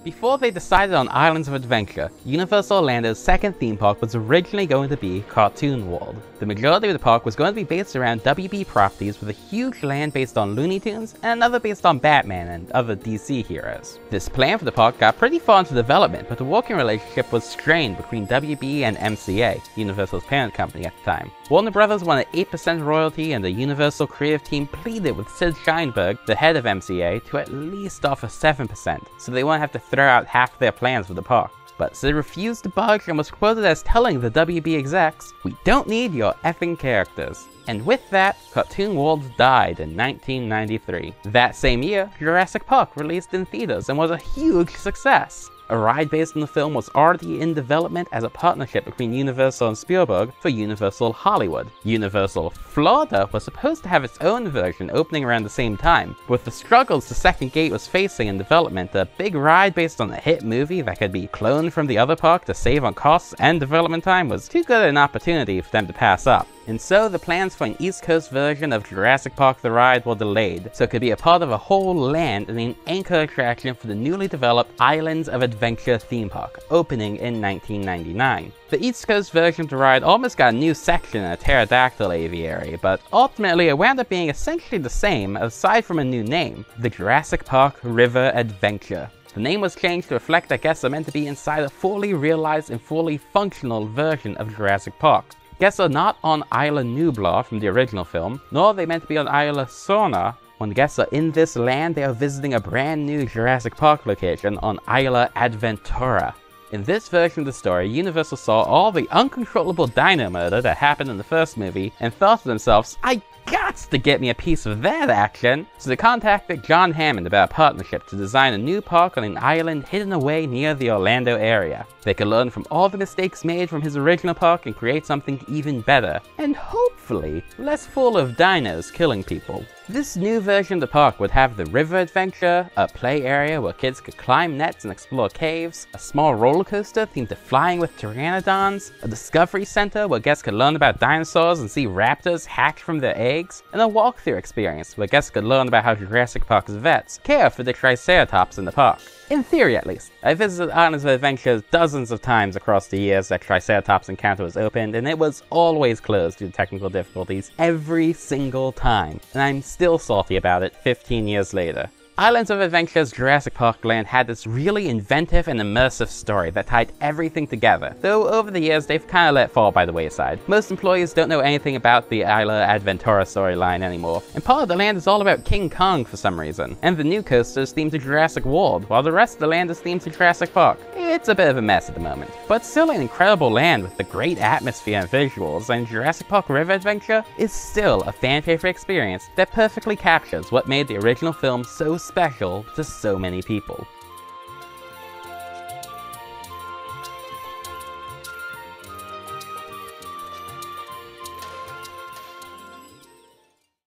Before they decided on Islands of Adventure, Universal Orlando's second theme park was originally going to be Cartoon World. The majority of the park was going to be based around WB properties with a huge land based on Looney Tunes and another based on Batman and other DC heroes. This plan for the park got pretty far into development, but the working relationship was strained between WB and MCA, Universal's parent company at the time. Warner Brothers wanted 8% royalty, and the Universal creative team pleaded with Sid Sheinberg, the head of MCA, to at least offer 7%, so they wouldn't have to throw out half their plans for the park. But Sid refused to budge and was quoted as telling the WB execs, "We don't need your effing characters." And with that, Cartoon World died in 1993. That same year, Jurassic Park released in theaters and was a huge success. A ride based on the film was already in development as a partnership between Universal and Spielberg for Universal Hollywood. Universal Florida was supposed to have its own version opening around the same time. With the struggles the second gate was facing in development, a big ride based on a hit movie that could be cloned from the other park to save on costs and development time was too good an opportunity for them to pass up. And so the plans for an East Coast version of Jurassic Park The Ride were delayed, so it could be a part of a whole land and an anchor attraction for the newly developed Islands of Adventure theme park, opening in 1999. The East Coast version of the ride almost got a new section in a pterodactyl aviary, but ultimately it wound up being essentially the same aside from a new name, the Jurassic Park River Adventure. The name was changed to reflect that guests are meant to be inside a fully realized and fully functional version of Jurassic Park. Guests are not on Isla Nublar from the original film, nor are they meant to be on Isla Sorna. When guests are in this land, they are visiting a brand new Jurassic Park location on Isla Adventura. In this version of the story, Universal saw all the uncontrollable dino murder that happened in the first movie and thought to themselves, "I gots to get me a piece of that action!" So they contacted John Hammond about a partnership to design a new park on an island hidden away near the Orlando area. They could learn from all the mistakes made from his original park and create something even better, and hopefully less full of dinos killing people. This new version of the park would have the River Adventure, a play area where kids could climb nets and explore caves, a small roller coaster themed to flying with pteranodons, a discovery center where guests could learn about dinosaurs and see raptors hatch from their eggs, and a walkthrough experience where guests could learn about how Jurassic Park's vets care for the Triceratops in the park. In theory, at least. I visited Islands of Adventure dozens of times across the years that Triceratops encounter was opened, and it was always closed due to technical difficulties every single time, and I'm still salty about it 15 years later. Islands of Adventure's Jurassic Park land had this really inventive and immersive story that tied everything together, though over the years they've kinda let fall by the wayside. Most employees don't know anything about the Isla Adventura storyline anymore, and part of the land is all about King Kong for some reason, and the new coaster is themed to Jurassic World, while the rest of the land is themed to Jurassic Park. It's a bit of a mess at the moment, but still an incredible land with a great atmosphere and visuals, and Jurassic Park River Adventure is still a fan favorite experience that perfectly captures what made the original film so special to so many people.